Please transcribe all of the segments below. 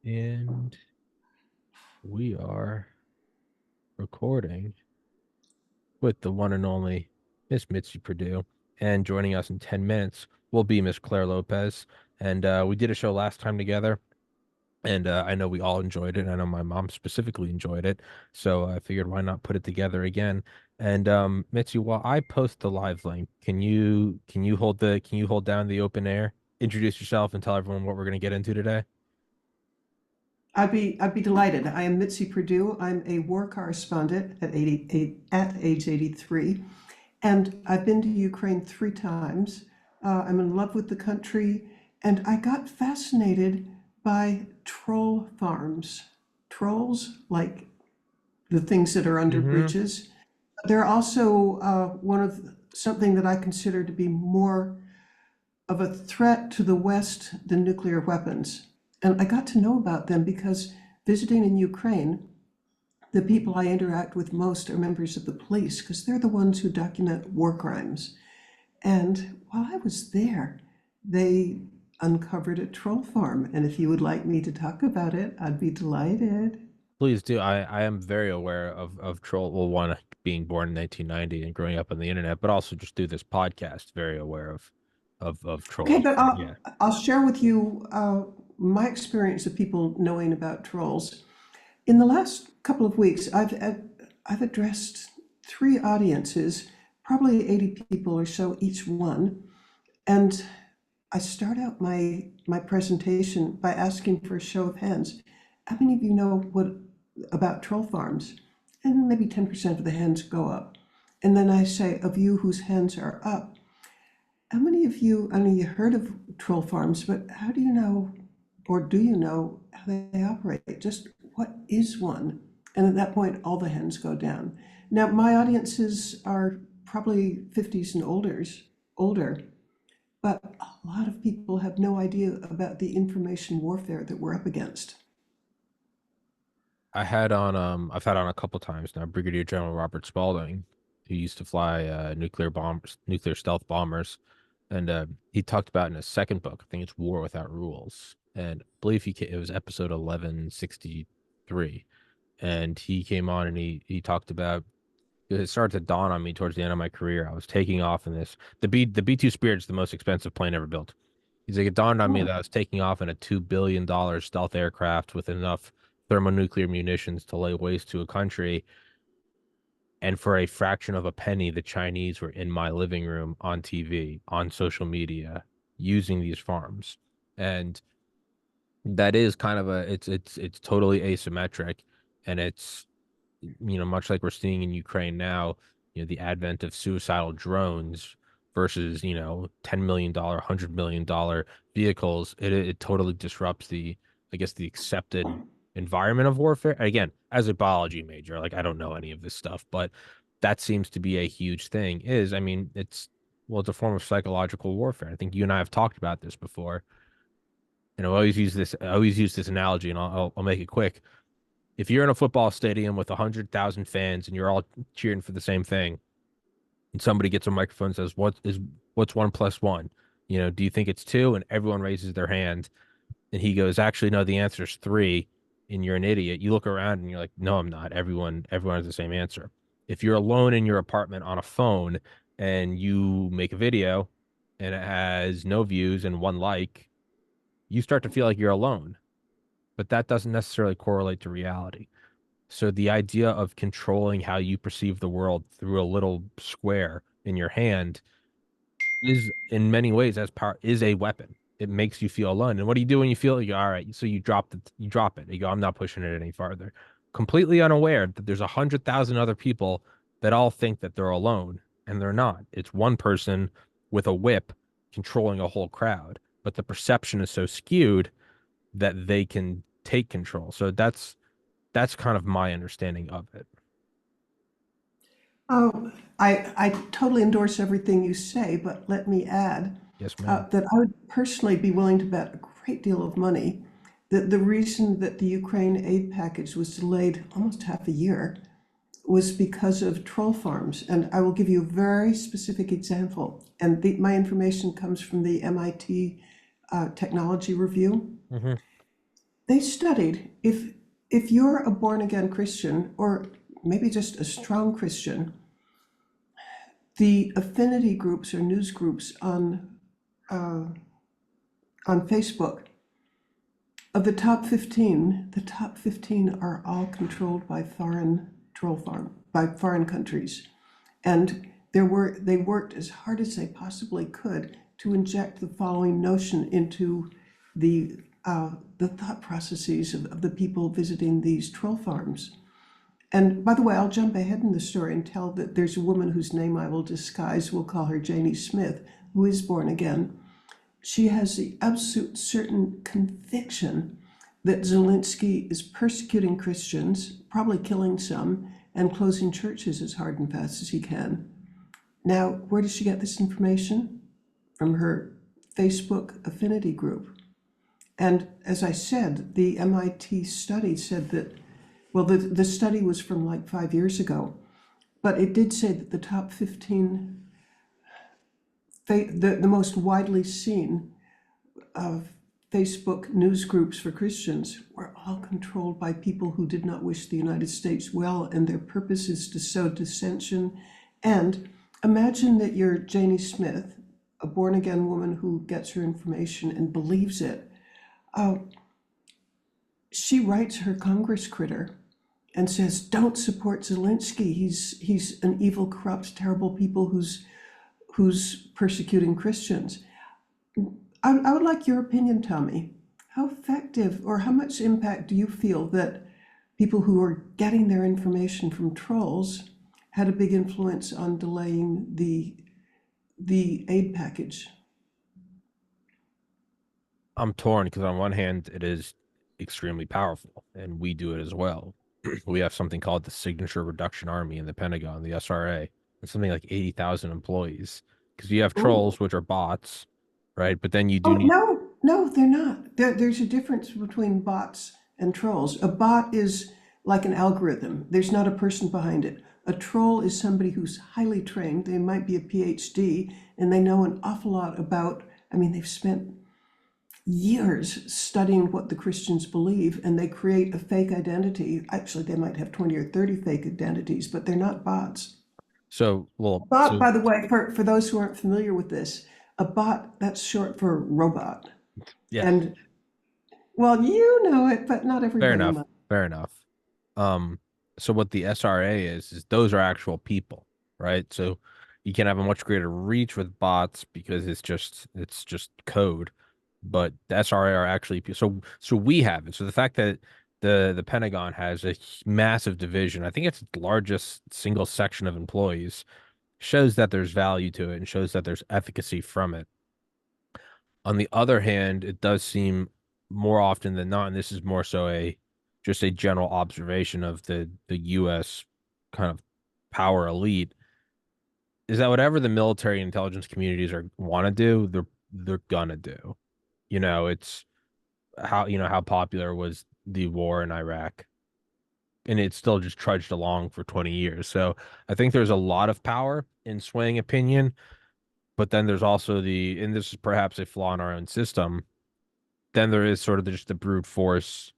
And we are recording with the one and only Miss Mitzi Perdue. And joining us in 10 minutes will be Miss Clare Lopez. And we did a show last time together. And I know we all enjoyed it. I know my mom specifically enjoyed it. So I figured why not put it together again. And Mitzi, while I post the live link, can you hold down the open air, introduce yourself, and tell everyone what we're going to get into today? I'd be delighted. I am Mitzi Perdue. I'm a war correspondent at 88 at age 83, and I've been to Ukraine 3 times. I'm in love with the country, and I got fascinated by troll farms. Trolls, like the things that are under Mm-hmm. bridges. They're also something that I consider to be more of a threat to the West than nuclear weapons. And I got to know about them because visiting in Ukraine, the people I interact with most are members of the police because they're the ones who document war crimes. And while I was there, they uncovered a troll farm. And if you would like me to talk about it, I'd be delighted. Please do. I am very aware of troll. Well, one being born in 1990 and growing up on the internet, but also just through this podcast, very aware of Okay, trolls. but Yeah. I'll share with you my experience of people knowing about trolls. In the last couple of weeks, I've addressed 3 audiences, probably 80 people or so each one, and I start out my presentation by asking for a show of hands. How many of you know what about troll farms? And maybe 10% of the hands go up. And then I say, of you whose hands are up, how many of you, I know you heard of troll farms, but how do you know, or do you know how they operate? Just what is one? And at that point, all the hands go down. Now, my audiences are probably 50s and older, but a lot of people have no idea about the information warfare that we're up against. I've had on a couple times now Brigadier General Robert Spalding, who used to fly nuclear stealth bombers, and he talked about in his second book, I think it's War Without Rules, and I believe it was episode 1163, and he came on and he talked about it started to dawn on me towards the end of my career. I was taking off in the B-2 Spirit's the most expensive plane ever built. He's like, it dawned on me Oh, that I was taking off in a $2 billion stealth aircraft with enough thermonuclear munitions to lay waste to a country. And for a fraction of a penny, the Chinese were in my living room on TV, on social media, using these farms. And that is kind of it's totally asymmetric. And it's, much like we're seeing in Ukraine now, the advent of suicidal drones versus, $10 million, $100 million vehicles, it totally disrupts I guess, the accepted environment of warfare. Again, as a biology major, like I don't know any of this stuff, but that seems to be a huge thing. I mean, it's a form of psychological warfare. I think you and I have talked about this before. I always use this analogy, and I'll make it quick. If you're in a football stadium with 100,000 fans and you're all cheering for the same thing, and somebody gets a microphone and says, what's one plus one? Do you think it's two? And everyone raises their hand, and he goes, actually, no, the answer is three, and you're an idiot. You look around and you're like, no, I'm not. Everyone has the same answer. If you're alone in your apartment on a phone and you make a video and it has no views and one like, you start to feel like you're alone. But that doesn't necessarily correlate to reality. So the idea of controlling how you perceive the world through a little square in your hand is in many ways as power is a weapon. It makes you feel alone. And what do you do when you feel you go, all right? So you drop it. You go, I'm not pushing it any farther. Completely unaware that there's 100,000 other people that all think that they're alone, and they're not. It's one person with a whip controlling a whole crowd. But the perception is so skewed that they can take control. So that's kind of my understanding of it. I totally endorse everything you say, but let me add Yes, ma'am. that I would personally be willing to bet a great deal of money that the reason that the Ukraine aid package was delayed almost half a year was because of troll farms. And I will give you a very specific example. And my information comes from the MIT Technology Review. Hmm. They studied if you're a born again Christian, or maybe just a strong Christian, the affinity groups or news groups uh, on Facebook, of the top 15 are all controlled by foreign countries. And they worked as hard as they possibly could to inject the following notion into the thought processes of the people visiting these troll farms. And by the way, I'll jump ahead in the story and tell that there's a woman whose name I will disguise. We'll call her Janie Smith, who is born again. She has the absolute certain conviction that Zelensky is persecuting Christians, probably killing some, and closing churches as hard and fast as he can. Now, where does she get this information? From her Facebook affinity group. And as I said, the MIT study said that, well, the study was from like 5 years ago, but it did say that the top 15, the most widely seen Facebook news groups for Christians were all controlled by people who did not wish the United States well, and their purpose is to sow dissension. And imagine that you're Janie Smith, a born-again woman who gets her information and believes it. She writes her Congress critter and says, "Don't support Zelensky. He's an evil, corrupt, terrible people who's persecuting Christians." I would like your opinion, Tommy. How effective or how much impact do you feel that people who are getting their information from trolls had a big influence on delaying the aid package? I'm torn because on one hand, it is extremely powerful, and we do it as well. We have something called the Signature Reduction Army in the Pentagon, the SRA. It's something like 80,000 employees. Because you have Oh, trolls, which are bots, right? But then you do oh need. no, they're not. There's a difference between bots and trolls. A bot is like an algorithm. There's not a person behind it. A troll is somebody who's highly trained. They might be a PhD and they know an awful lot about, I mean, they've spent years studying what the Christians believe, and they create a fake identity. Actually, they might have 20 or 30 fake identities, but they're not bots. So, well, Bot, so by the way, for those who aren't familiar with this, a bot, that's short for robot. yeah, And well, you know it, but not fair everybody enough. might. Fair enough. Um, so what the SRA is those are actual people, right? So you can have a much greater reach with bots because it's just code. But the SRA are actually so we have it. So the fact that the Pentagon has a massive division, I think it's the largest single section of employees, shows that there's value to it and shows that there's efficacy from it. On the other hand, it does seem more often than not, and this is more so a just a general observation of the US kind of power elite, is that whatever the military and intelligence communities are want to do, they're gonna do. It's how popular was the war in Iraq, and it still just trudged along for 20 years. So I think there's a lot of power in swaying opinion, but then there's also and this is perhaps a flaw in our own system, then there is sort of just the brute force.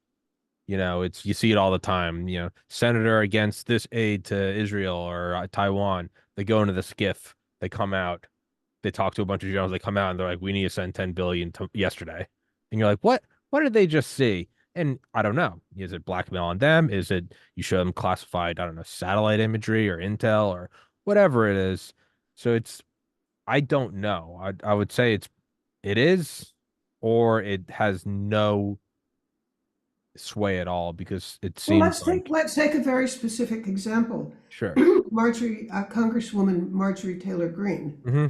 It's you see it all the time. Senator against this aid to Israel or Taiwan. They go into the skiff. They come out. They talk to a bunch of generals. They come out and they're like, "We need to send 10 billion to yesterday." And you're like, "What? What did they just see?" And I don't know. Is it blackmail on them? Is it you show them classified, I don't know, satellite imagery or intel or whatever it is? So I don't know. I would say it is, or it has no sway at all because it Well, seems like let's take a very specific example. sure. Congresswoman Marjorie Taylor Greene. Hmm.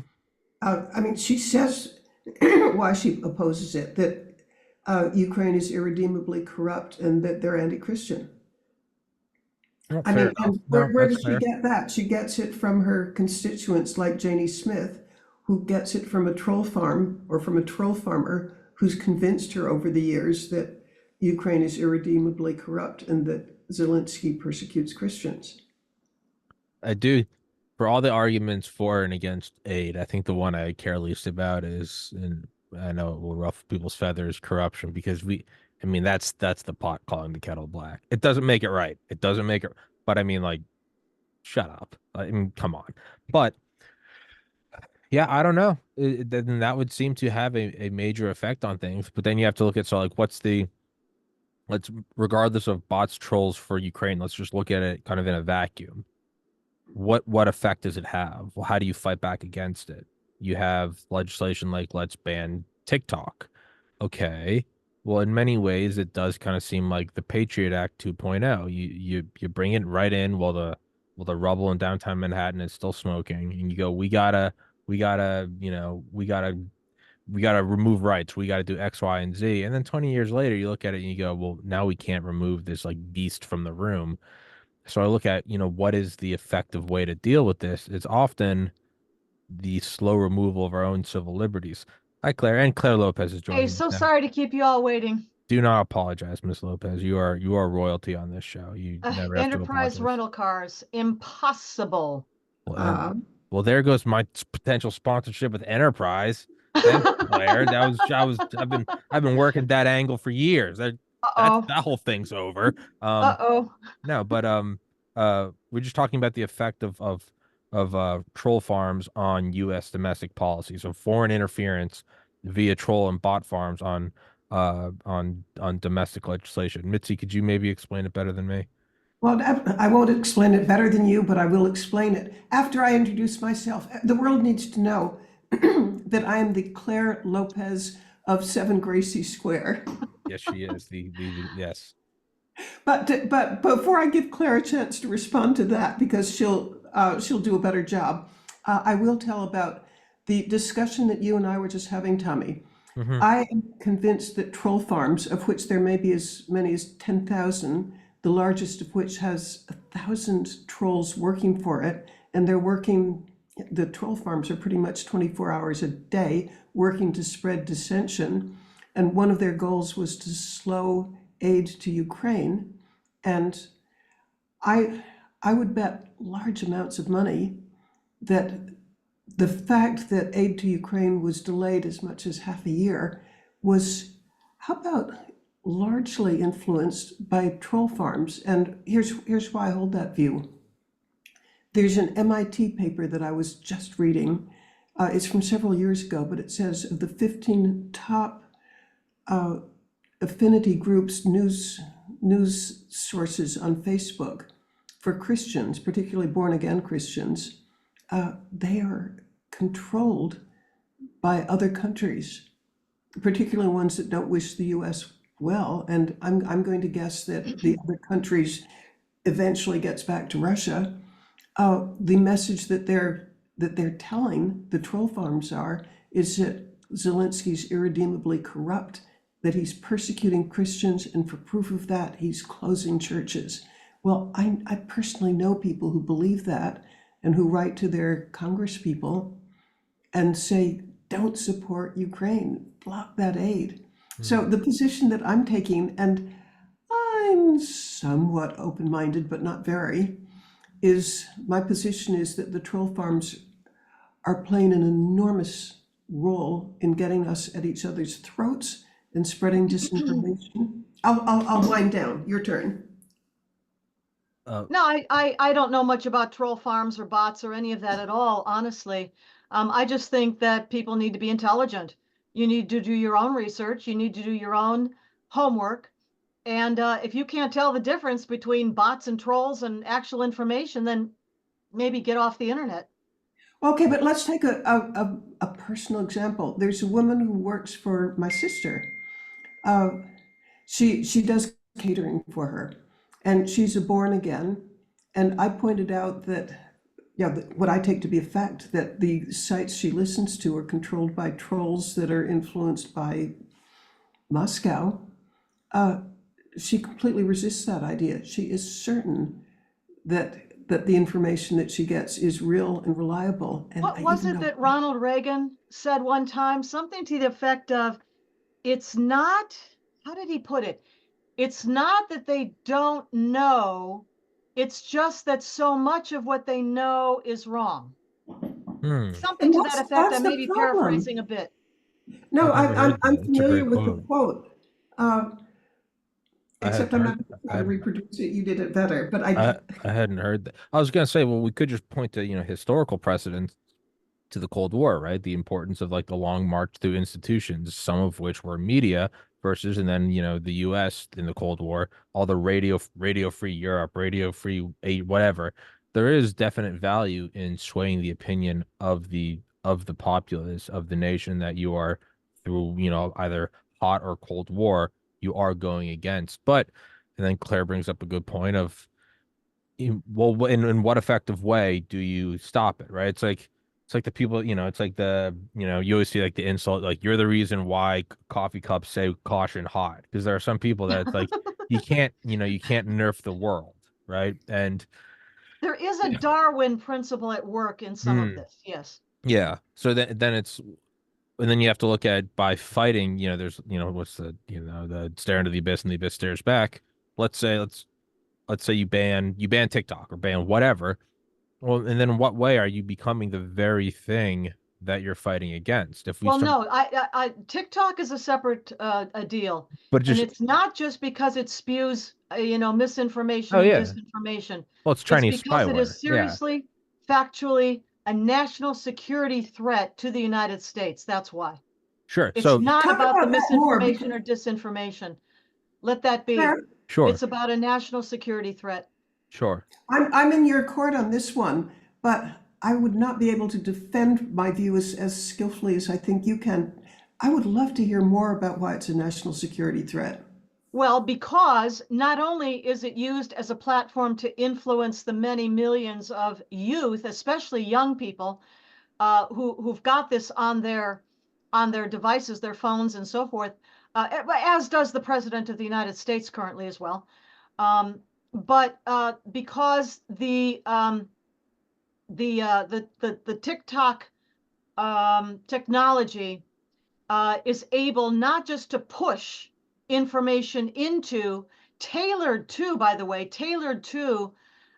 I mean, she says why she opposes it, that Ukraine is irredeemably corrupt and that they're anti-Christian. No, I fair mean, enough. and No, where that's does she fair. get that? She gets it from her constituents like Janie Smith, who gets it from a troll farm or from a troll farmer who's convinced her over the years that Ukraine is irredeemably corrupt and that Zelensky persecutes Christians. I do. For all the arguments for and against aid, I think the one I care least about is, and I know it will ruffle people's feathers, corruption, because I mean, that's the pot calling the kettle black. It doesn't make it right. It doesn't make it, but I mean, like, shut up. I mean, come on. But yeah, I don't know. Then that would seem to have a major effect on things. But then you have to look at, so like, what's the, let's, regardless of bots, trolls for Ukraine, let's just look at it kind of in a vacuum. What effect does it have? Well, how do you fight back against it? You have legislation like let's ban TikTok. Okay. Well, in many ways, it does kind of seem like the Patriot Act 2.0. You bring it right in while the rubble in downtown Manhattan is still smoking, and you go, we gotta, we gotta remove rights. We gotta do X, Y, and Z. And then 20 years later, you look at it and you go, well, now we can't remove this like beast from the room. So I look at, what is the effective way to deal with this? It's often the slow removal of our own civil liberties. Hi, Claire, and Claire Lopez is Hey, joining us so now. sorry to keep you all waiting. Do not apologize, Miss Lopez. You are royalty on this show. You never have to Enterprise apologize. rental cars, impossible. Well, well, there goes my potential sponsorship with Enterprise. Thanks, Claire. I've been working that angle for years. Uh-oh. That whole thing's over. Uh-oh. No, but we're just talking about the effect of troll farms on U.S. domestic policy. So foreign interference via troll and bot farms on domestic legislation. Mitzi, could you maybe explain it better than me? Well, I won't explain it better than you, but I will explain it. After I introduce myself, the world needs to know that I am the Clare Lopez of 7 Gracie Square. Yes, she is. Yes. But before I give Claire a chance to respond to that, because she'll do a better job, I will tell about the discussion that you and I were just having, Tommy. Mm-hmm. I am convinced that troll farms, of which there may be as many as 10,000, the largest of which has 1,000 trolls working for it, and the troll farms are pretty much 24 hours a day working to spread dissension. And one of their goals was to slow aid to Ukraine. And I would bet large amounts of money that the fact that aid to Ukraine was delayed as much as half a year was, how about, largely influenced by troll farms. And here's why I hold that view. There's an MIT paper that I was just reading. It's from several years ago, but it says of the 15 top affinity groups, news sources on Facebook for Christians, particularly born-again Christians, they are controlled by other countries, particularly ones that don't wish the U.S. well. And I'm going to guess that the other countries eventually gets back to Russia. The message that they're telling the troll farms is that Zelensky's irredeemably corrupt, that he's persecuting Christians, and for proof of that, he's closing churches. Well, I personally know people who believe that and who write to their congresspeople and say, don't support Ukraine, block that aid. So the position that I'm taking, and I'm somewhat open-minded, but not very, my position is that the troll farms are playing an enormous role in getting us at each other's throats and spreading disinformation. I'll wind down. Your turn. No, I don't know much about troll farms or bots or any of that at all, honestly. I just think that people need to be intelligent. You need to do your own research. You need to do your own homework. And if you can't tell the difference between bots and trolls and actual information, then maybe get off the internet. Okay, but let's take a personal example. There's a woman who works for my sister. She does catering for her, and she's a born again. And I pointed out that, yeah, what I take to be a fact, that the sites she listens to are controlled by trolls that are influenced by Moscow. She completely resists that idea. She is certain that the information that she gets is real and reliable. And What was it that Ronald Reagan said one time? Something to the effect of, it's not, how did he put it? It's not that they don't know, it's just that so much of what they know is wrong. Something to that effect. I may be paraphrasing a bit. No, I've never heard I'm that. It's a familiar great with the quote. quote. except I'm not sure how to reproduce it. You did it better, but I hadn't heard that. I was gonna say, well, we could just point to, historical precedents to the Cold War, right? The importance of like the long march through institutions, some of which were media versus, and then the U.S. in the Cold War, all the radio free Europe, radio free whatever. There is definite value in swaying the opinion of the populace of the nation that you are through, either hot or cold war you are going against. But and then Claire brings up a good point of, well, in what effective way do you stop it, right? It's like the people, it's like you always see like the insult, like you're the reason why coffee cups say caution hot, because there are some people that it's like you can't nerf the world, right? And there is a Darwin principle at work in some of this. Yes. Yeah. So then it's, and then you have to look at by fighting, there's, what's the stare into the abyss and the abyss stares back. Let's say you ban TikTok or ban whatever. Well, and then in what way are you becoming the very thing that you're fighting against? If we no, TikTok is a separate a deal, but and it's not just because it spews misinformation and disinformation. Well, it's Chinese because spyware. It is seriously, factually a national security threat to the United States. That's why. Sure. It's not about the misinformation or disinformation. Let that be. Sure. It's about a national security threat. Sure. I'm in your court on this one, but I would not be able to defend my view as skillfully as I think you can. I would love to hear more about why it's a national security threat. Well, because not only is it used as a platform to influence the many millions of youth, especially young people, who've got this on their devices, their phones, and so forth, as does the President of the United States currently as well. But because the TikTok technology is able not just to push information tailored to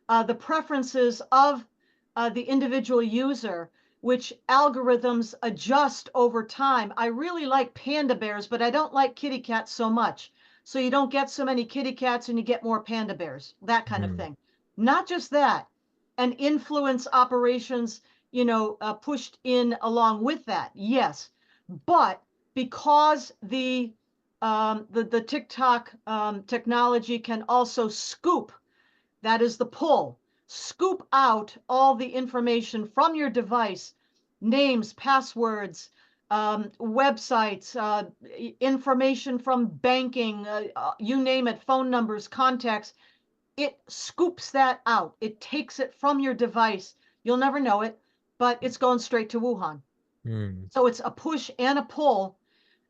the preferences of the individual user, which algorithms adjust over time. I really like panda bears, but I don't like kitty cats so much. So you don't get so many kitty cats and you get more panda bears, that kind of thing. Not just that, and influence operations, pushed in along with that. Yes, but because the TikTok technology can also scoop, that is the pull, scoop out all the information from your device, names, passwords, websites, information from banking, you name it, phone numbers, contacts. It scoops that out. It takes it from your device. You'll never know it, but it's going straight to Wuhan. So it's a push and a pull.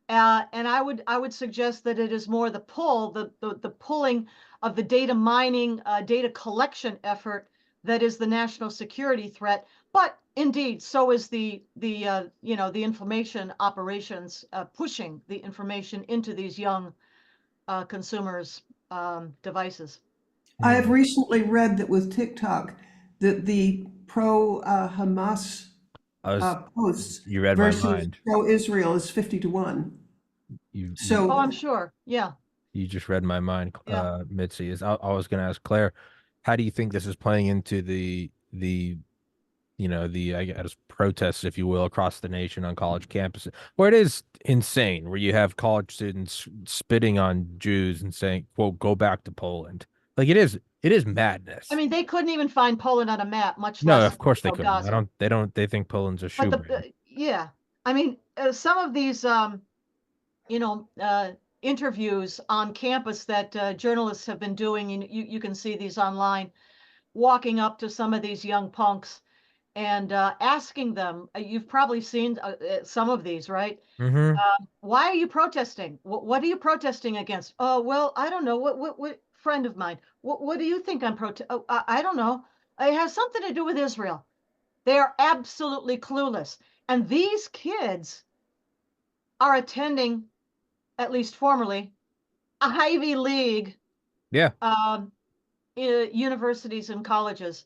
And I would suggest that it is more the pull, the pulling of the data mining, data collection effort that is the national security threat. But indeed, so is the information operations, pushing the information into these young consumers' devices. I have recently read that with TikTok, that the pro-Hamas posts You read versus my mind. pro-Israel is 50-1. Oh, I'm sure. Yeah. You just read my mind, Yeah. Mitzi. I was going to ask Claire, how do you think this is playing into the I guess protests, if you will, across the nation on college campuses, where it is insane, where you have college students spitting on Jews and saying, "quote, go back to Poland." Like it is madness. I mean, they couldn't even find Poland on a map, much No, less of course they couldn't. Gaza. They think Poland's a shoe brand. Yeah. I mean, some of these interviews on campus that journalists have been doing, and you can see these online, walking up to some of these young punks and asking them, you've probably seen some of these, right? Why are you protesting? What are you protesting against? Oh, well, I don't know. What friend of mine, what do you think I'm protesting? Oh, I don't know. It has something to do with Israel. They are absolutely clueless. And these kids are attending, at least formerly, Ivy League universities and colleges,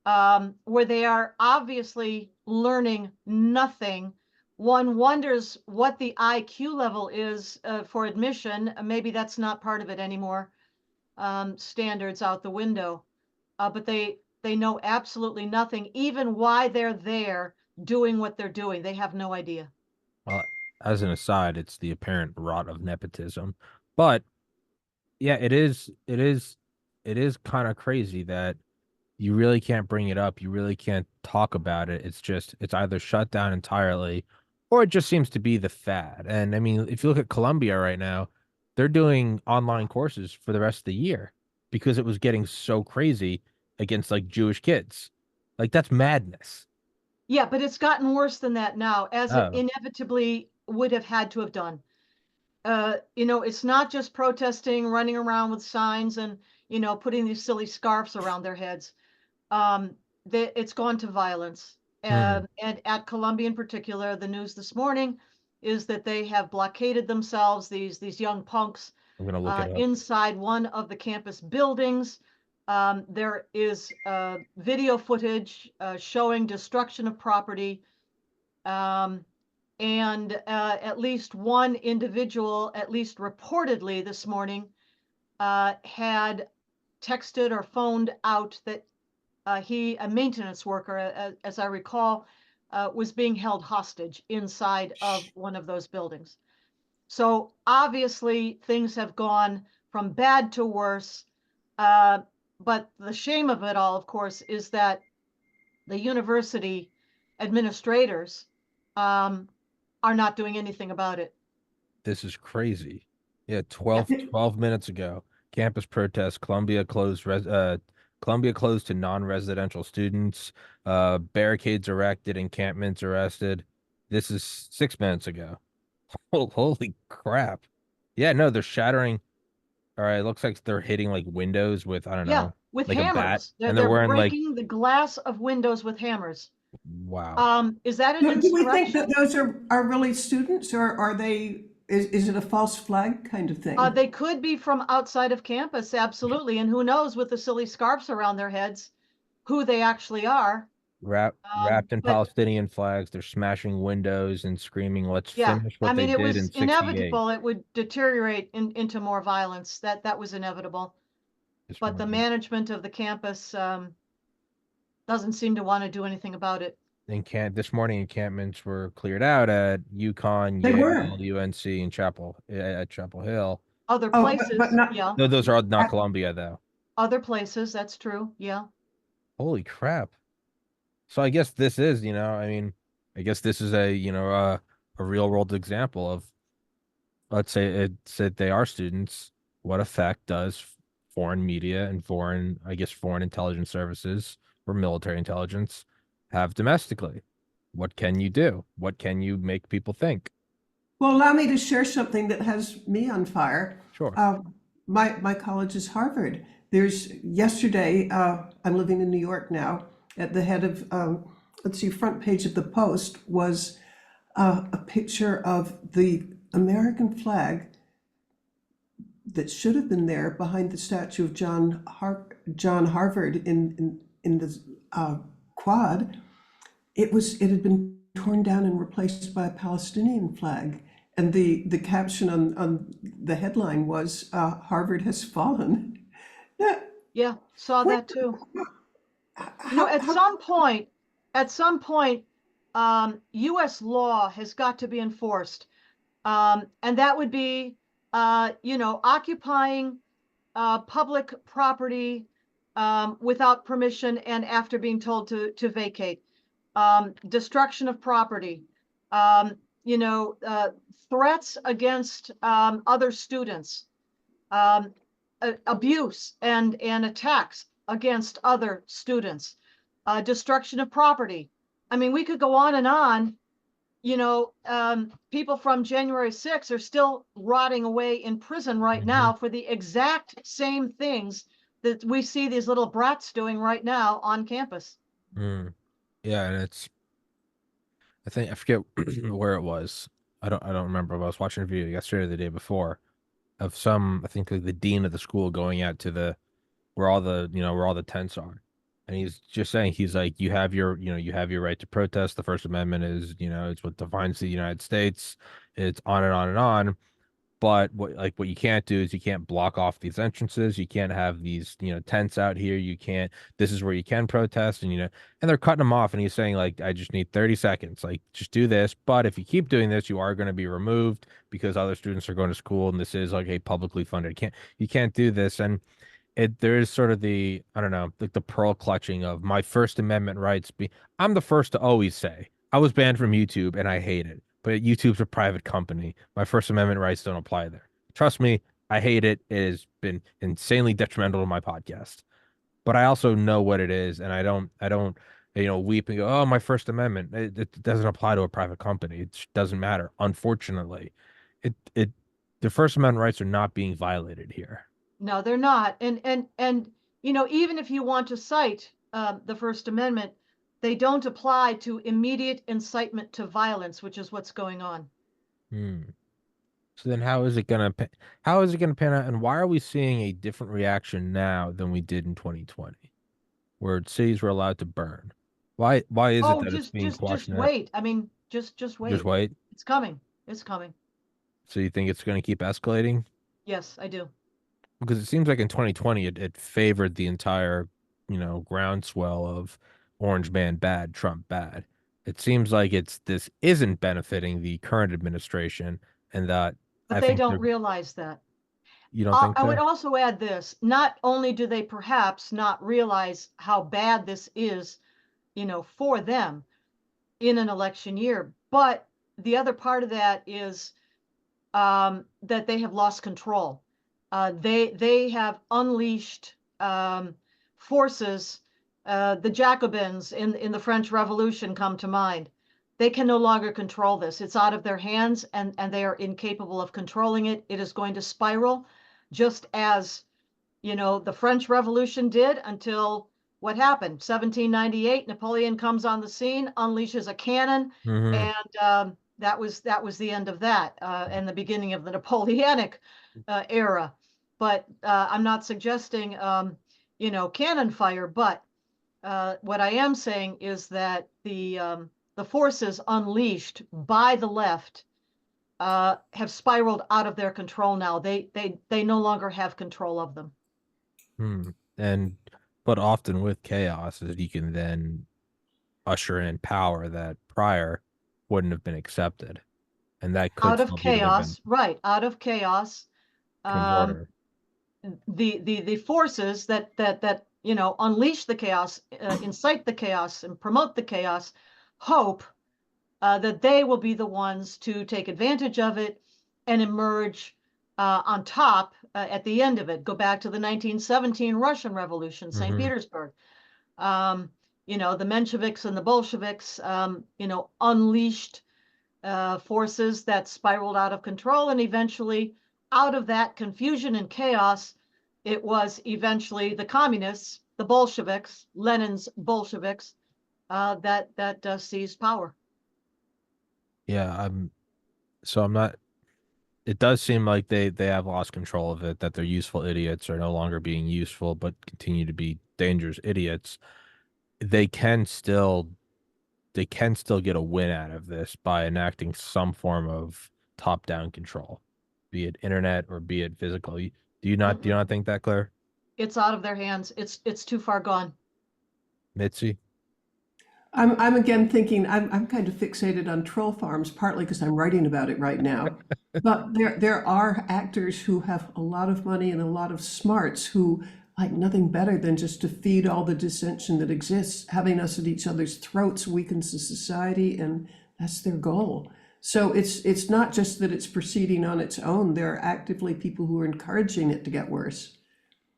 where they are obviously learning nothing. One wonders what the IQ level is for admission. Maybe that's not part of it anymore. standards out the window. But they know absolutely nothing, even why they're there doing what they're doing. They have no idea. Well, as an aside, it's the apparent rot of nepotism. But yeah, it is kind of crazy that you really can't bring it up. You really can't talk about it. It's either shut down entirely or it just seems to be the fad. And I mean, if you look at Columbia right now, they're doing online courses for the rest of the year because it was getting so crazy against like Jewish kids. Like that's madness. Yeah, but it's gotten worse than that now, as it Oh, inevitably would have had to have done. It's not just protesting, running around with signs and, putting these silly scarves around their heads. It's gone to violence. mhm. And at Columbia in particular, the news this morning is that they have blockaded themselves, these young punks, I'm gonna look it up. inside one of the campus buildings. There is video footage showing destruction of property. Um, and at least one individual, at least reportedly this morning, had texted or phoned out that a maintenance worker, as I recall, was being held hostage inside of one of those buildings. So obviously things have gone from bad to worse. But the shame of it all, of course, is that the university administrators are not doing anything about it. This is crazy. Yeah, Yeah. 12 minutes ago, campus protest, Columbia closed to non-residential students, barricades erected, encampments arrested. This is 6 minutes ago. Oh, holy crap. Yeah, no, they're shattering. All right, it looks like they're hitting like windows with, I don't Yeah, know, with like a bat. hammers. They're, And they're they're wearing like, breaking the glass of windows with hammers. wow. Is that an Do we think that insurrection? those are really students, or are they, is it a false flag kind of thing? They could be from outside of campus, absolutely. And who knows with the silly scarves around their heads, who they actually are. Wrapped in But Palestinian flags, they're smashing windows and screaming, "Let's yeah, finish I what they mean, it did was in '68." inevitable. It would deteriorate into more violence. That was inevitable. This But the morning. management of the campus doesn't seem to want to do anything about it. This morning encampments were cleared out at UConn, They Yale, were. UNC, and Chapel Hill. Other Oh, but places, not, yeah. No, those are all not at- Columbia though. Other places, that's true. Yeah. Holy crap. So I guess this is, I mean, I guess this is a real world example of, let's say they are students. What effect does foreign media and foreign intelligence services or military intelligence have domestically? What can you do? What can you make people think? well, allow me to share something that has me on fire. Sure. My college is Harvard. Yesterday, I'm living in New York now. At the head of, let's see, front page of the Post was a picture of the American flag that should have been there behind the statue of John Harvard in the quad. It had been torn down and replaced by a Palestinian flag. And the caption on the headline was, Harvard has fallen. Yeah, Yeah, saw what, that too. how, At how, some point, U.S. law has got to be enforced. And that would be, occupying public property without permission and after being told to vacate. Destruction of property, um, you know, uh, threats against other students, um, abuse and attacks against other students, destruction of property. I mean, we could go on and on. People from January 6th are still rotting away in prison right now Mhm. for the exact same things that we see these little brats doing right now on campus. Mm. Yeah, and I forget where it was. I don't remember. But I was watching a video yesterday or the day before of I think like the dean of the school going out to where all the tents are. And he's just saying, he's like, you have your right to protest. The First Amendment is, it's what defines the United States. It's on and on and on. But what you can't do is you can't block off these entrances. You can't have these, tents out here. You can't, this is where you can protest, and they're cutting him off, and he's saying, like, I just need 30 seconds. Like, just do this. But if you keep doing this, you are going to be removed because other students are going to school, and this is like a publicly funded. You can't do this. And there is sort of the, I don't know, like the pearl clutching of my First Amendment rights. I'm the first to always say I was banned from YouTube and I hate it, but YouTube's a private company. My First Amendment rights don't apply there. Trust me, I hate it. It has been insanely detrimental to my podcast, but I also know what it is, and I don't, weep and go, oh, my First Amendment. It doesn't apply to a private company. It doesn't matter. Unfortunately, the First Amendment rights are not being violated here. No, they're not. And even if you want to cite the First Amendment, they don't apply to immediate incitement to violence, which is what's going on. So then how is it gonna pan out, and why are we seeing a different reaction now than we did in 2020, where cities were allowed to burn? Why is it Oh, that it's being just quashed now? wait. I mean, just wait. Just wait. It's coming. It's coming. So you think it's going to keep escalating? Yes, I do. Because it seems like in 2020 it favored the entire, groundswell of Orange Man bad, Trump bad. It seems like this isn't benefiting the current administration, and that But I they think don't realize that. you don't think I so? would also add this. Not only do they perhaps not realize how bad this is, for them in an election year, but the other part of that is that they have lost control. They have unleashed forces. The Jacobins in the French Revolution come to mind. They can no longer control this. It's out of their hands, and they are incapable of controlling it. It is going to spiral, just as the French Revolution did, until what happened? 1798, Napoleon comes on the scene, unleashes a cannon, and that was the end of that, and the beginning of the Napoleonic era. But I'm not suggesting cannon fire, but what I am saying is that the forces unleashed by the left have spiraled out of their control now. They no longer have control of them. But often with chaos is you can then usher in power that prior wouldn't have been accepted, and that could Out of still be to their chaos, benefit. right? Out of chaos, Order. the forces that unleash the chaos, incite the chaos, and promote the chaos, hope that they will be the ones to take advantage of it and emerge on top at the end of it. Go back to the 1917 Russian Revolution, St. Petersburg. The Mensheviks and the Bolsheviks, unleashed forces that spiraled out of control, and eventually, out of that confusion and chaos, it was eventually the communists, the Bolsheviks, Lenin's Bolsheviks, that seized power. Yeah, I'm not. It does seem like they have lost control of it, that their useful idiots are no longer being useful, but continue to be dangerous idiots. They can still get a win out of this by enacting some form of top-down control, be it internet or be it physical. Do you not think that, Claire? It's out of their hands. It's too far gone. Mitzi? I'm again thinking I'm kind of fixated on troll farms, partly because I'm writing about it right now. But there are actors who have a lot of money and a lot of smarts who like nothing better than just to feed all the dissension that exists. Having us at each other's throats weakens the society, and that's their goal. So it's not just that it's proceeding on its own. There are actively people who are encouraging it to get worse.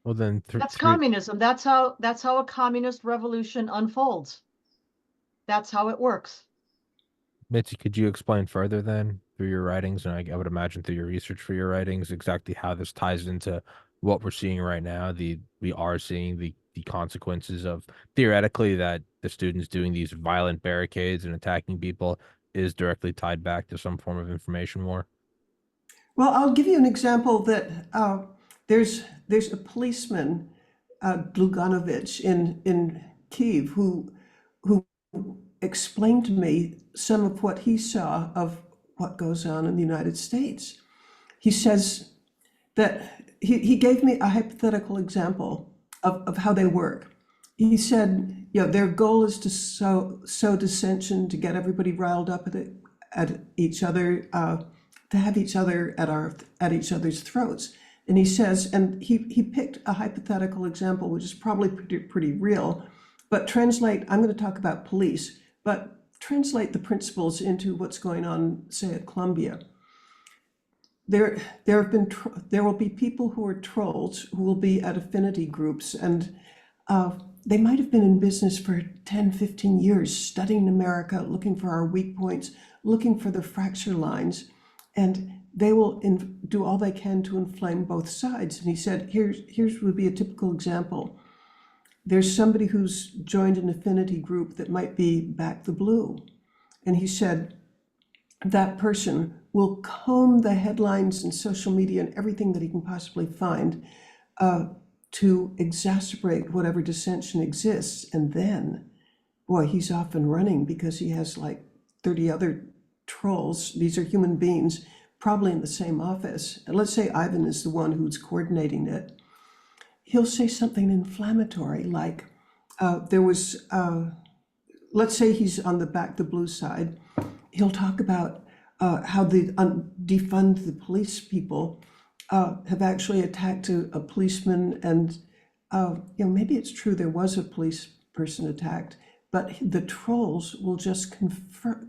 Well, then That's communism. That's how a communist revolution unfolds. That's how it works. Mitzi, could you explain further then through your writings, and I would imagine through your research for your writings, exactly how this ties into what we're seeing right now? We are seeing the consequences of, theoretically, that the students doing these violent barricades and attacking people is directly tied back to some form of information war. Well, I'll give you an example that there's a policeman, Dluganovich in Kiev, who explained to me some of what he saw of what goes on in the United States. he says that he gave me a hypothetical example of how they work. He said, their goal is to sow dissension, to get everybody riled up at each other, to have each other at each other's throats. And he says, and he picked a hypothetical example, which is probably pretty real, but I'm going to talk about police, but translate the principles into what's going on, say, at Columbia. There will be people who are trolls who will be at affinity groups, and they might have been in business for 10, 15 years, studying America, looking for our weak points, looking for the fracture lines, and they will do all they can to inflame both sides. And he said, here's would be a typical example. There's somebody who's joined an affinity group that might be Back the Blue. And he said, that person will comb the headlines and social media and everything that he can possibly find to exacerbate whatever dissension exists. And then, boy, he's off and running because he has like 30 other trolls. These are human beings, probably in the same office. And let's say Ivan is the one who's coordinating it. He'll say something inflammatory, like let's say he's on the Back the Blue side. He'll talk about how the defund the police people have actually attacked a policeman, and maybe it's true there was a police person attacked, but the trolls will just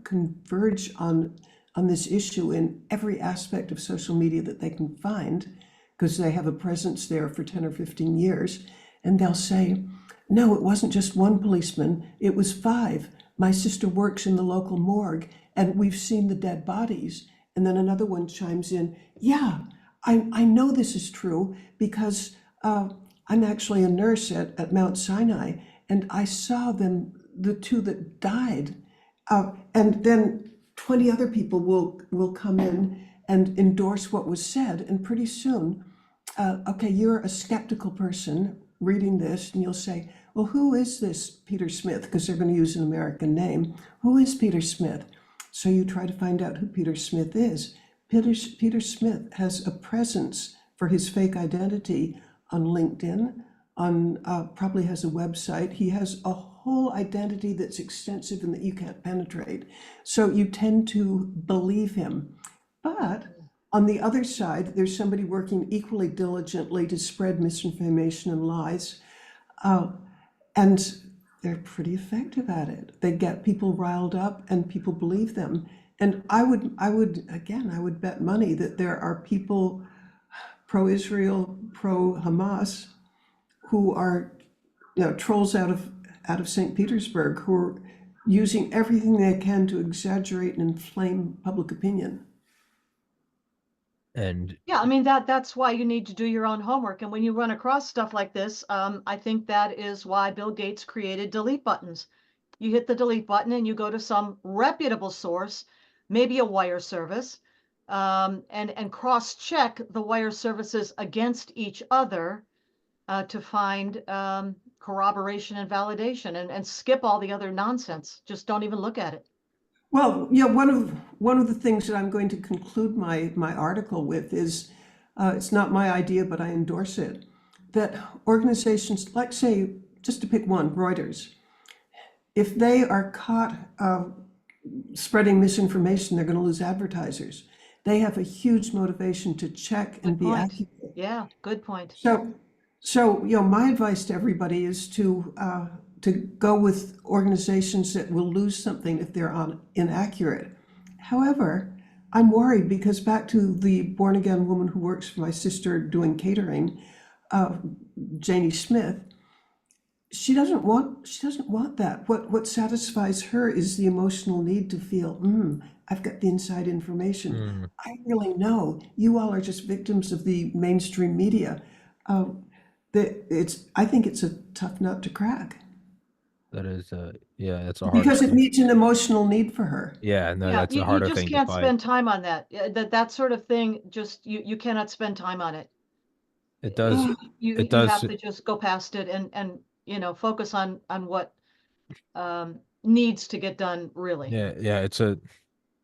converge on this issue in every aspect of social media that they can find, because they have a presence there for 10 or 15 years, and they'll say, no, it wasn't just one policeman, it was 5. My sister works in the local morgue, and we've seen the dead bodies. And then another one chimes in, yeah, I know this is true because I'm actually a nurse at Mount Sinai, and I saw them, the 2 that died. And then 20 other people will come in and endorse what was said. And pretty soon, okay, you're a skeptical person reading this, and you'll say, well, who is this Peter Smith? Because they're going to use an American name. Who is Peter Smith? So you try to find out who Peter Smith is. Peter Smith has a presence for his fake identity on LinkedIn, probably has a website. He has a whole identity that's extensive and that you can't penetrate. So you tend to believe him. But on the other side, there's somebody working equally diligently to spread misinformation and lies. And they're pretty effective at it. They get people riled up and people believe them. And I would bet money that there are people pro-Israel, pro-Hamas who are, trolls out of St. Petersburg, who are using everything they can to exaggerate and inflame public opinion. And yeah, I mean, that's why you need to do your own homework. And when you run across stuff like this, I think that is why Bill Gates created delete buttons. You hit the delete button and you go to some reputable source, maybe a wire service, and cross-check the wire services against each other to find corroboration and validation, and skip all the other nonsense. Just don't even look at it. Well, yeah, one of the things that I'm going to conclude my article with is, it's not my idea, but I endorse it, that organizations like, say, just to pick one, Reuters, if they are caught spreading misinformation, they're going to lose advertisers. They have a huge motivation to check and be accurate. Yeah, good point. So my advice to everybody is to go with organizations that will lose something if they're inaccurate. However, I'm worried because back to the born-again woman who works for my sister doing catering, Janie Smith, she doesn't want that. What satisfies her is the emotional need to feel, I've got the inside information. I really know. You all are just victims of the mainstream media. I think it's a tough nut to crack. that is, it's a hard Because it meets an emotional need for her. Yeah, no, Yeah, that's a harder you just thing to can't fight. spend time on that. That sort of thing, just you cannot spend time on it. It does. You It does. have to just go past it and focus on what needs to get done really. Yeah,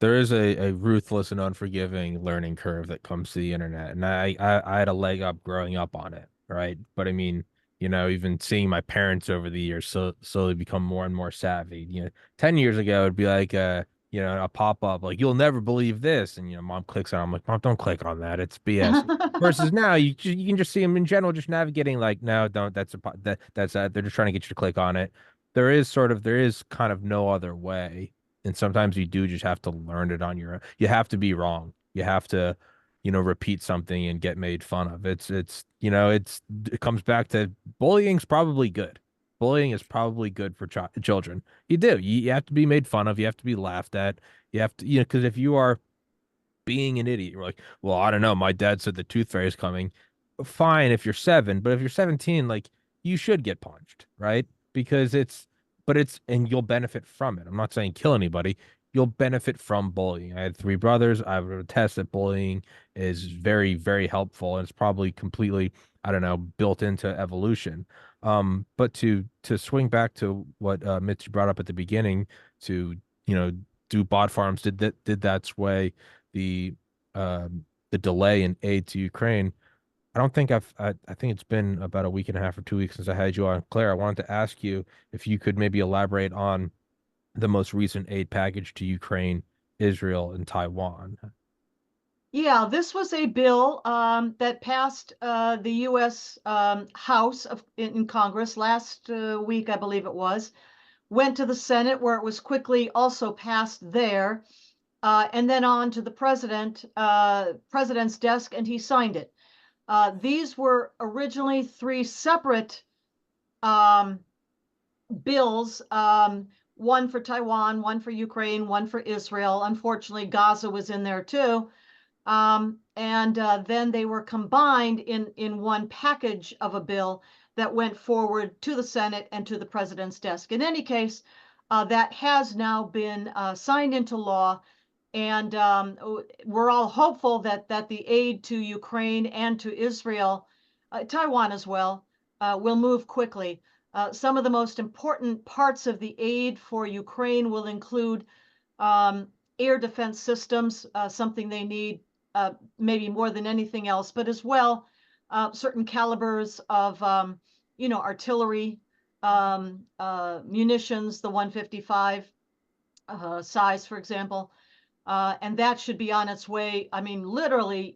there is a ruthless and unforgiving learning curve that comes to the internet, and I had a leg up growing up on it, right? But I mean, even seeing my parents over the years slowly become more and more savvy. 10 years ago it'd be like a pop up like you'll never believe this, and mom clicks on it. I'm like, mom, don't click on that, it's BS. Versus now you can just see them in general just navigating like, no, don't, that's they're just trying to get you to click on it. There is kind of no other way. And sometimes you do just have to learn it on your own. You have to be wrong. You have to, repeat something and get made fun of. It comes back to bullying's probably good. Bullying is probably good for children. You have to be made fun of. You have to be laughed at. You have to, because if you are being an idiot, you're like, well, I don't know. My dad said the tooth fairy is coming. Fine if you're 7, but if you're 17, like you should get punched, right? Because and you'll benefit from it. I'm not saying kill anybody. You'll benefit from bullying. I had 3 brothers. I would attest that bullying is very, very helpful, and it's probably completely, I don't know, built into evolution. But to swing back to what Mitzi brought up at the beginning, to do bot farms did that sway the delay in aid to Ukraine? I don't think I think it's been about a week and a half or 2 weeks since I had you on. Claire, I wanted to ask you if you could maybe elaborate on the most recent aid package to Ukraine, Israel, and Taiwan. Yeah, this was a bill that passed the U.S. House in Congress last week, I believe it was. Went to the Senate, where it was quickly also passed there, and then on to the president's desk, and he signed it. These were originally 3 separate bills, one for Taiwan, one for Ukraine, one for Israel. Unfortunately, Gaza was in there too. And then they were combined in one package of a bill that went forward to the Senate and to the president's desk. In any case, that has now been signed into law. And we're all hopeful that the aid to Ukraine and to Israel, Taiwan as well, will move quickly. Some of the most important parts of the aid for Ukraine will include air defense systems, something they need maybe more than anything else, but as well certain calibers of artillery, munitions, the 155 size, for example. And that should be on its way. I mean, literally,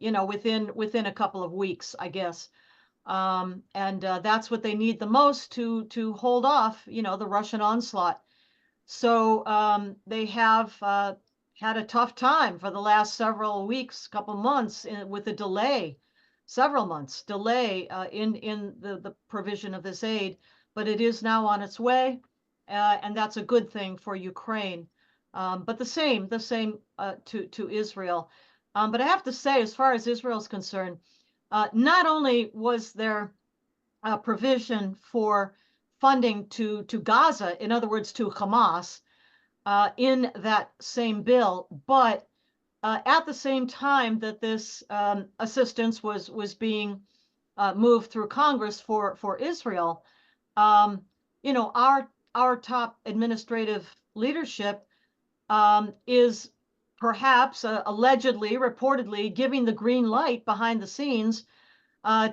within a couple of weeks, I guess. And that's what they need the most to hold off, the Russian onslaught. So they have had a tough time for the last several weeks, couple months, with a delay, several months delay in the provision of this aid. But it is now on its way, and that's a good thing for Ukraine. But the same to Israel. But I have to say, as far as Israel is concerned, not only was there a provision for funding to Gaza, in other words, to Hamas, in that same bill, but at the same time that this assistance was being moved through Congress for Israel, our top administrative leadership is perhaps allegedly, reportedly giving the green light behind the scenes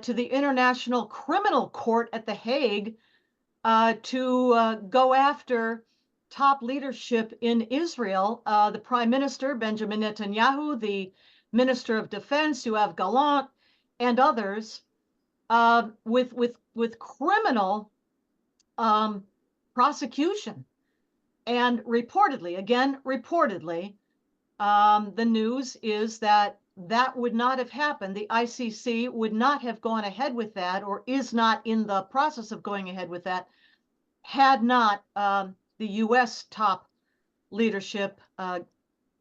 to the International Criminal Court at The Hague to go after top leadership in Israel, the Prime Minister, Benjamin Netanyahu, the Minister of Defense, Yoav Gallant, and others, with criminal prosecution. And reportedly, the news is that would not have happened. The ICC would not have gone ahead with that, or is not in the process of going ahead with that, had not the U.S. top leadership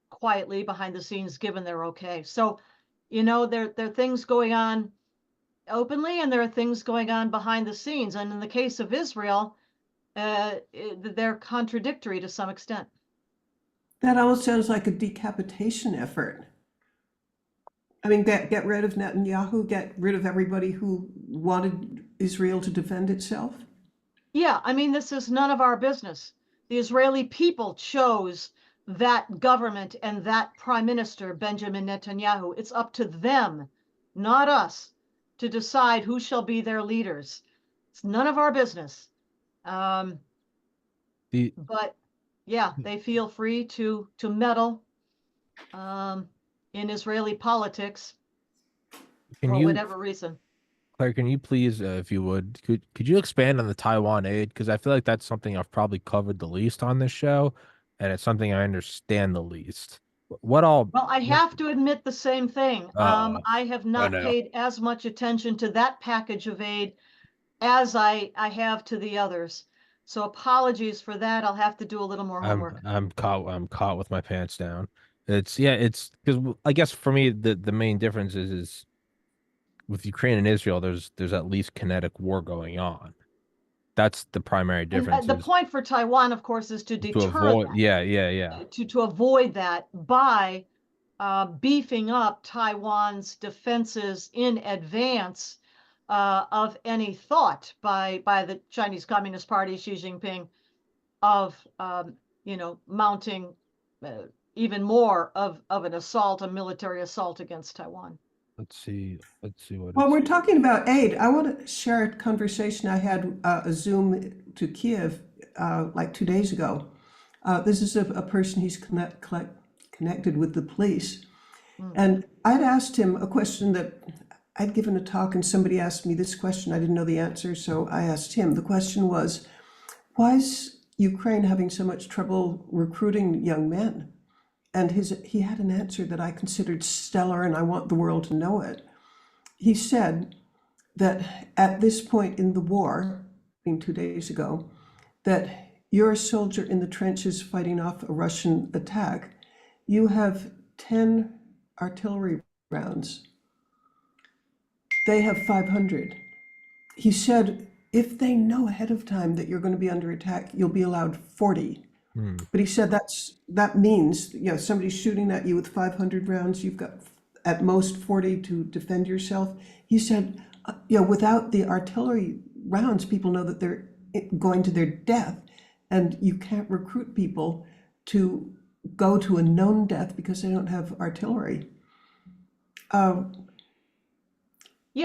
quietly behind the scenes given their okay. So, there are things going on openly, and there are things going on behind the scenes. And in the case of Israel, they're contradictory to some extent. That almost sounds like a decapitation effort. I mean, get rid of Netanyahu, get rid of everybody who wanted Israel to defend itself? Yeah, I mean, this is none of our business. The Israeli people chose that government and that Prime Minister, Benjamin Netanyahu. It's up to them, not us, to decide who shall be their leaders. It's none of our business. But yeah, they feel free to meddle in Israeli politics for whatever reason. Claire, can you please, if you would, could you expand on the Taiwan aid? Because I feel like that's something I've probably covered the least on this show, and it's something I understand the least. What all? Well, I have to admit the same thing. I have not no. paid as much attention to that package of aid as I have to the others. So apologies for that. I'll have to do a little more homework. I'm caught with my pants down. It's because I guess for me the main difference is with Ukraine and Israel, there's at least kinetic war going on. That's the primary difference. And the point for Taiwan, of course, is to deter avoid that. Yeah. To avoid that by beefing up Taiwan's defenses in advance of any thought by the Chinese Communist Party, Xi Jinping, of mounting even more of an assault, a military assault against Taiwan. Let's see what. While we're talking about aid, I want to share a conversation I had a Zoom to Kiev like 2 days ago. This is a person he's connected with the police. And I'd asked him a question that I'd given a talk and somebody asked me this question. I didn't know the answer, so I asked him. The question was, why is Ukraine having so much trouble recruiting young men? And he had an answer that I considered stellar, and I want the world to know it. He said that at this point in the war, being 2 days ago, that you're a soldier in the trenches fighting off a Russian attack. You have 10 artillery rounds. They have 500. He said, if they know ahead of time that you're going to be under attack, you'll be allowed 40. But he said that means, somebody's shooting at you with 500 rounds, you've got at most 40 to defend yourself. He said, without the artillery rounds, people know that they're going to their death, and you can't recruit people to go to a known death because they don't have artillery. Yeah,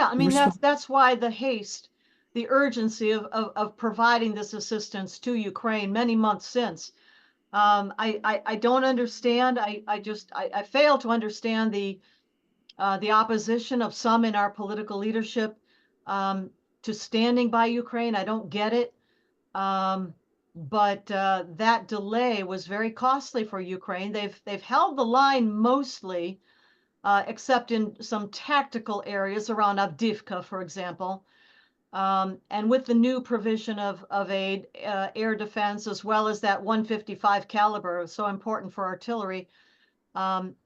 I mean, that's why the haste, the urgency of providing this assistance to Ukraine many months since. I don't understand. I fail to understand the opposition of some in our political leadership to standing by Ukraine. I don't get it. But that delay was very costly for Ukraine. They've held the line mostly, except in some tactical areas around Avdiivka, for example. And with the new provision of aid, air defense, as well as that 155 caliber, so important for artillery,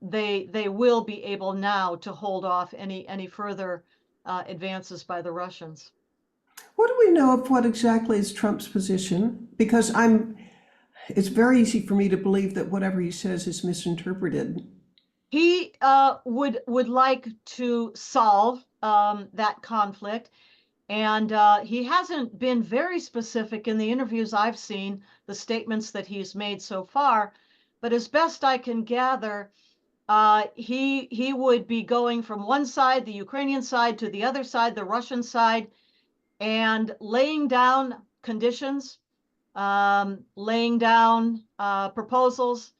they will be able now to hold off any further advances by the Russians. What do we know of what exactly is Trump's position? Because it's very easy for me to believe that whatever he says is misinterpreted. He would like to solve that conflict. And he hasn't been very specific in the interviews I've seen, the statements that he's made so far. But as best I can gather, he would be going from one side, the Ukrainian side, to the other side, the Russian side, and laying down conditions, laying down proposals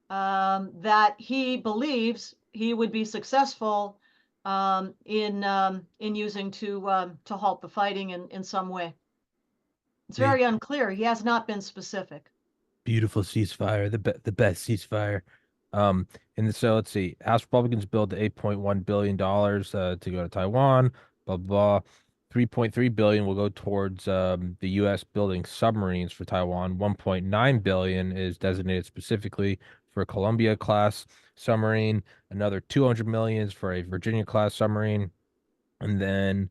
that he believes he would be successful in using to halt the fighting in some way. It's very unclear. He has not been specific. Beautiful ceasefire, the best ceasefire. And so let's see. House Republicans billed $8.1 billion to go to Taiwan. Blah blah. 3.3 billion will go towards the U.S. building submarines for Taiwan. 1.9 billion is designated specifically for a Columbia class submarine. Another 200 million is for a Virginia class submarine, and then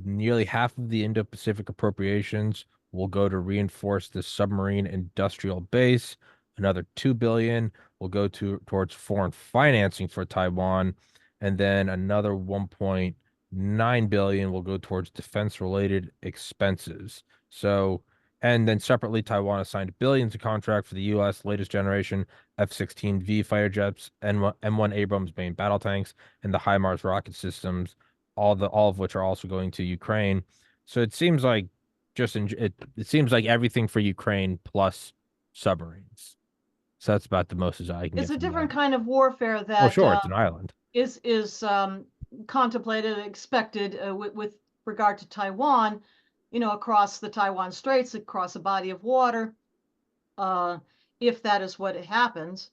nearly half of the Indo-Pacific appropriations will go to reinforce the submarine industrial base. Another 2 billion will go towards foreign financing for Taiwan, and then another 1.9 billion will go towards defense related expenses. So And then separately, Taiwan has signed billions of contract for the U.S. latest generation F-16V fighter jets, M1 Abrams main battle tanks, and the HIMARS rocket systems, all of which are also going to Ukraine. So it seems like it seems like everything for Ukraine plus submarines. So that's about the most as I can It's get a from different that. kind of warfare Well, that sure, it's an island. is contemplated, expected with regard to Taiwan, across the Taiwan Straits, across a body of water, if that is what happens,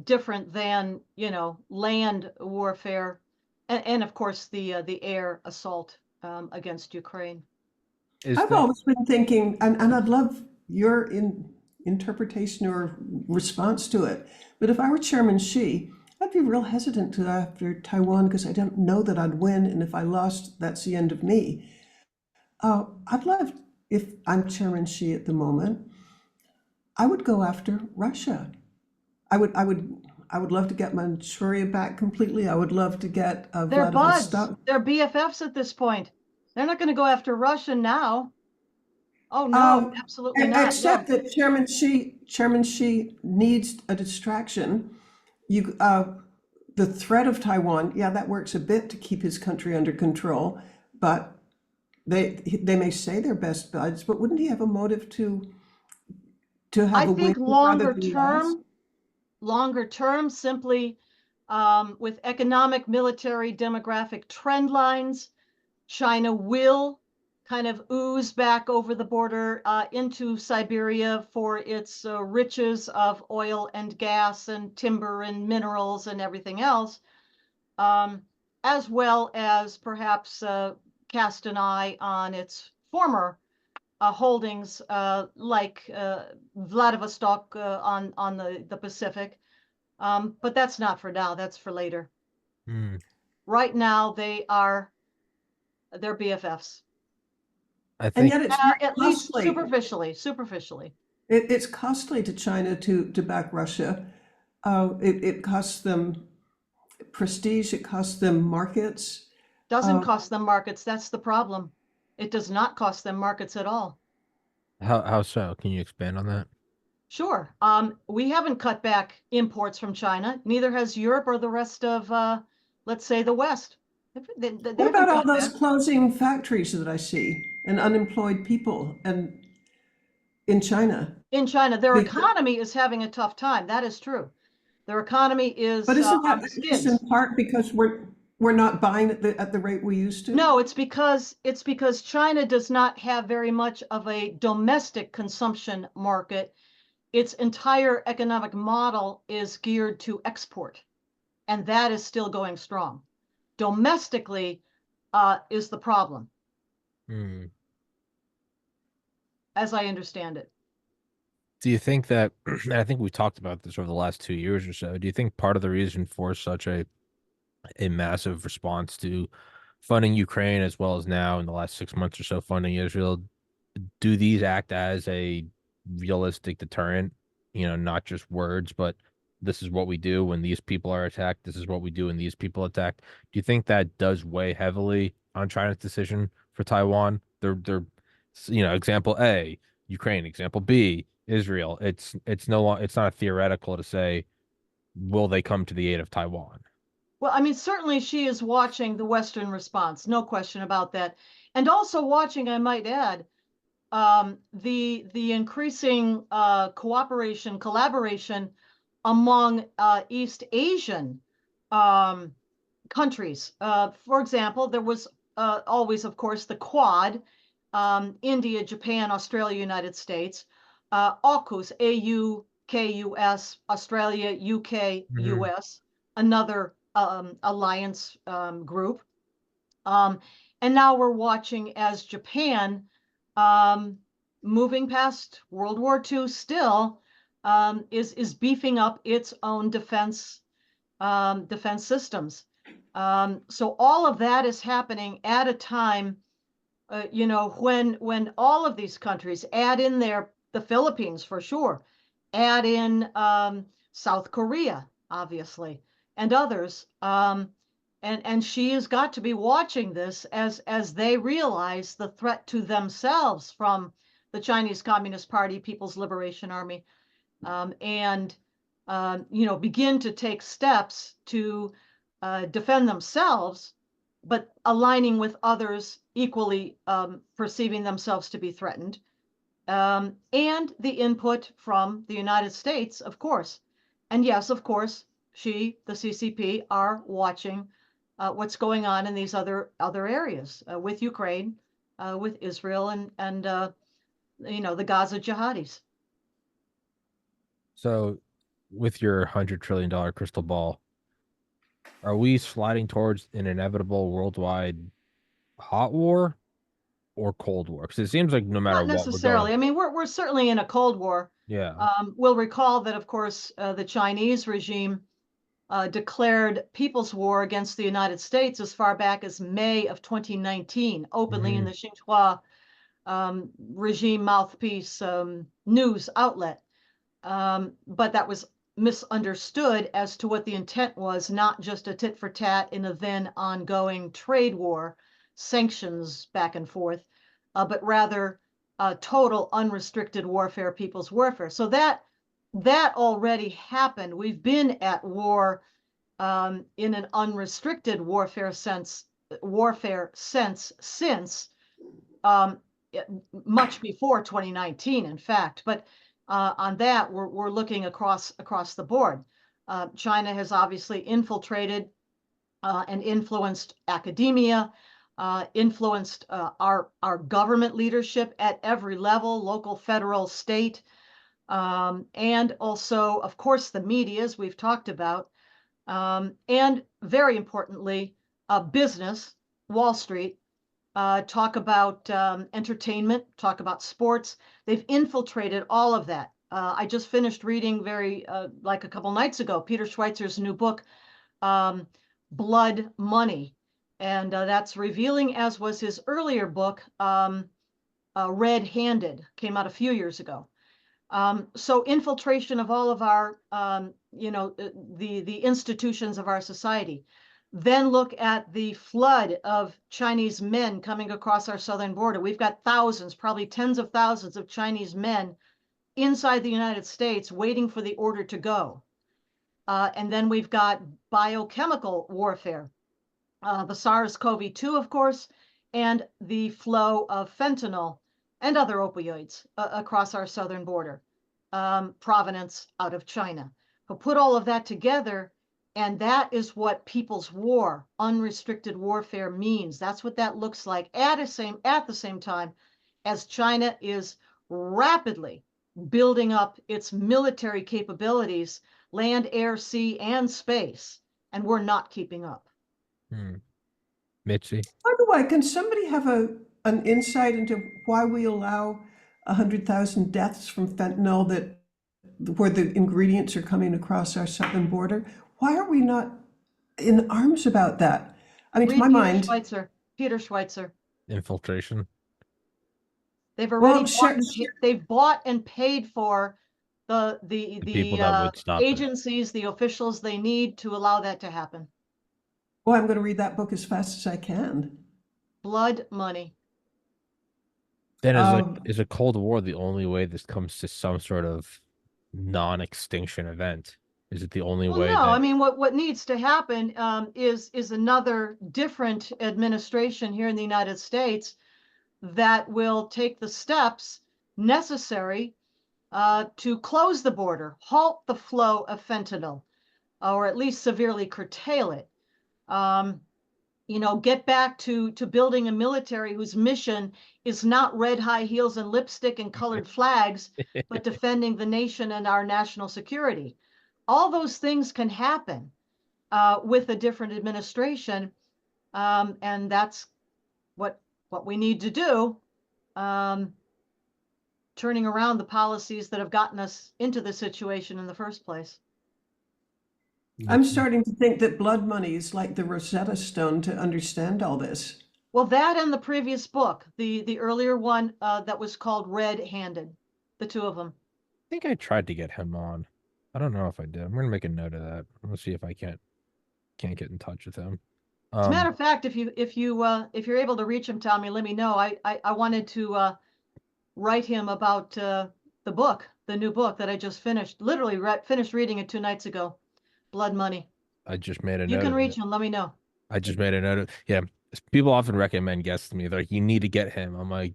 different than, land warfare, and of course the air assault against Ukraine. I've always been thinking, and I'd love your interpretation or response to it, but if I were Chairman Xi, I'd be real hesitant to go after Taiwan because I don't know that I'd win, and if I lost, that's the end of me. I'd love, if I'm Chairman Xi at the moment, I would go after Russia. I would love to get Manchuria back completely. I would love to get They're buds. Vladivostok. They're BFFs at this point. They're not going to go after Russia now. Oh no, Um, absolutely not. Except that Chairman Xi needs a distraction. You, the threat of Taiwan, yeah, that works a bit to keep his country under control, but they may say they're best buds, but wouldn't he have a motive to I have a win think rather than loss? longer term, simply with economic, military, demographic trend lines, China will kind of ooze back over the border into Siberia for its riches of oil and gas and timber and minerals and everything else, as well as perhaps cast an eye on its former holdings, like Vladivostok on the Pacific. But that's not for now. That's for later. Hmm. Right now, they're BFFs. I And think yet it's very At least costly. superficially. It's costly to China to back Russia. It costs them prestige, it costs them markets. Doesn't cost them markets. That's the problem. It does not cost them markets at all. how so? Can you expand on that? Sure. We haven't cut back imports from China. Neither has Europe or the rest of, let's say, the West. They What haven't about all cut those back. closing factories that I see and unemployed people and in China? In China, their Because, economy is having a tough time. That is true. Their economy but is isn't on that the at least in skids. part because we're not buying at the rate we used to? No, it's because China does not have very much of a domestic consumption market. Its entire economic model is geared to export, and that is still going strong. Domestically is the problem, Hmm. as I understand it. Do you think that, and I think we've talked about this over the last 2 years or so, do you think part of the reason for such a massive response to funding Ukraine as well as now in the last 6 months or so funding Israel, do these act as a realistic deterrent? Not just words, but this is what we do when these people are attacked. This is what we do when these people attack. Do you think that does weigh heavily on China's decision for Taiwan? They're example A, Ukraine, example B, Israel. It's not a theoretical to say, will they come to the aid of Taiwan? Well, I mean, certainly she is watching the Western response, no question about that. And also watching, I might add, the increasing collaboration among East Asian um, countries. For example, there was always, of course, the Quad, India, Japan, Australia, United States, AUKUS, AUKUS, Australia, UK, Hmm. US, another alliance group. Um, and now we're watching as Japan, um, moving past World War II, still is beefing up its own defense systems. So all of that is happening at a time, when all of these countries add in the Philippines for sure, add in South Korea, obviously, and others. And she has got to be watching this as they realize the threat to themselves from the Chinese Communist Party, People's Liberation Army, and begin to take steps to defend themselves, but aligning with others equally perceiving themselves to be threatened, and the input from the United States, of course. And yes, of course, the CCP, are watching what's going on in these other areas with Ukraine, with Israel, and the Gaza jihadis. So, with your $100 trillion crystal ball, are we sliding towards an inevitable worldwide hot war or cold war? Because it seems like no matter Not what we're necessarily. going, I mean, we're certainly in a Cold War. yeah. We'll recall that, of course, the Chinese regime declared people's war against the United States as far back as May of 2019, openly in the Xinhua regime mouthpiece news outlet. But that was misunderstood as to what the intent was, not just a tit for tat in a then ongoing trade war, sanctions back and forth, but rather total unrestricted warfare, people's warfare. So that already happened. We've been at war in an unrestricted warfare sense since much before 2019, in fact. But on that, we're looking across the board. China has obviously infiltrated and influenced academia, influenced our government leadership at every level, local, federal, state, and also, of course, the media, as we've talked about, and very importantly, business, Wall Street. Talk about entertainment, talk about sports. They've infiltrated all of that. I just finished reading like a couple nights ago, Peter Schweitzer's new book, Blood Money. And that's revealing, as was his earlier book, Red Handed, came out a few years ago. So infiltration of all of our, the institutions of our society. Then look at the flood of Chinese men coming across our southern border. We've got thousands, probably tens of thousands of Chinese men inside the United States waiting for the order to go. And then we've got biochemical warfare, the SARS-CoV-2, of course, and the flow of fentanyl and other opioids across our southern border, provenance out of China. But put all of that together, and that is what people's war, unrestricted warfare, means. That's what that looks like at the same time as China is rapidly building up its military capabilities, land, air, sea, and space, and we're not keeping up. Mitzi? By the way, can somebody have an insight into why we allow 100,000 deaths from fentanyl where the ingredients are coming across our southern border? Why are we not in arms about that? I mean, to my mind, Peter Schweitzer. Infiltration. They've already they've bought and paid for the people that would stop agencies, the officials they need to allow that to happen. Well, I'm going to read that book as fast as I can. Blood Money. Then is a Cold War the only way this comes to some sort of non-extinction event? Is it the only way? No, I mean, what needs to happen is another different administration here in the United States that will take the steps necessary to close the border, halt the flow of fentanyl, or at least severely curtail it. Get back to building a military whose mission is not red high heels and lipstick and colored flags, but defending the nation and our national security. All those things can happen with a different administration, and that's what we need to do. Turning around the policies that have gotten us into this situation in the first place. I'm starting to think that blood money is like the Rosetta Stone to understand all this. Well, that and the previous book, the earlier one that was called Red Handed, the two of them. I think I tried to get him on. I don't know if I did. I'm gonna make a note of that. I'm gonna see if I can't get in touch with him. As a matter Um, of fact, if you're able to reach him, Tommy, let me know. I wanted to write him about the book, the new book that I just finished. Literally finished reading it 2 nights ago. Blood Money. I just made a You note can of reach it. him. Let me know. I just made a note of, yeah. People often recommend guests to me. They're like, you need to get him. I'm like,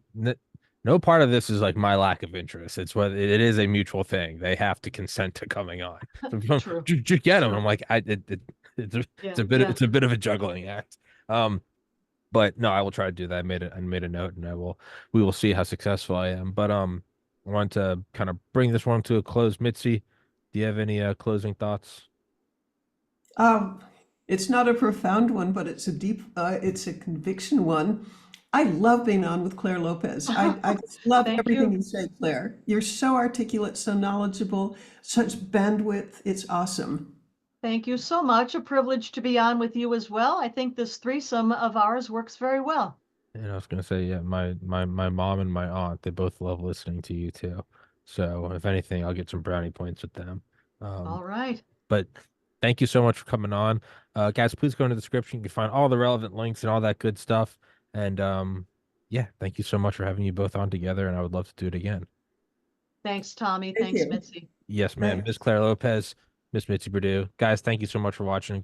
no part of this is like my lack of interest. It's what it is a mutual thing. They have to consent to coming on. So, True. just get him. True. I'm like, Yeah. Yeah. it's a bit of a juggling act. But no, I will try to do that. I made a note, and we will see how successful I am. But I want to kind of bring this one to a close. Mitzi, do you have any closing thoughts? Um, it's not a profound one, but it's a conviction one. I love being on with Claire Lopez. I just love Thank everything you. you say, Claire. You're so articulate, so knowledgeable, such bandwidth. It's awesome. Thank you so much. A privilege to be on with you as well. I think this threesome of ours works very well. And I was gonna say, yeah, my mom and my aunt, they both love listening to you too. So if anything, I'll get some brownie points with them. Um, All right. but thank you so much for coming on. Guys, please go in the description. You can find all the relevant links and all that good stuff. And yeah, thank you so much for having you both on together, and I would love to do it again. Thanks, Tommy. Thank Thanks, you. Mitzi. Yes, ma'am. Miss Thanks. Clare Lopez, Miss Mitzi Perdue. Guys, thank you so much for watching.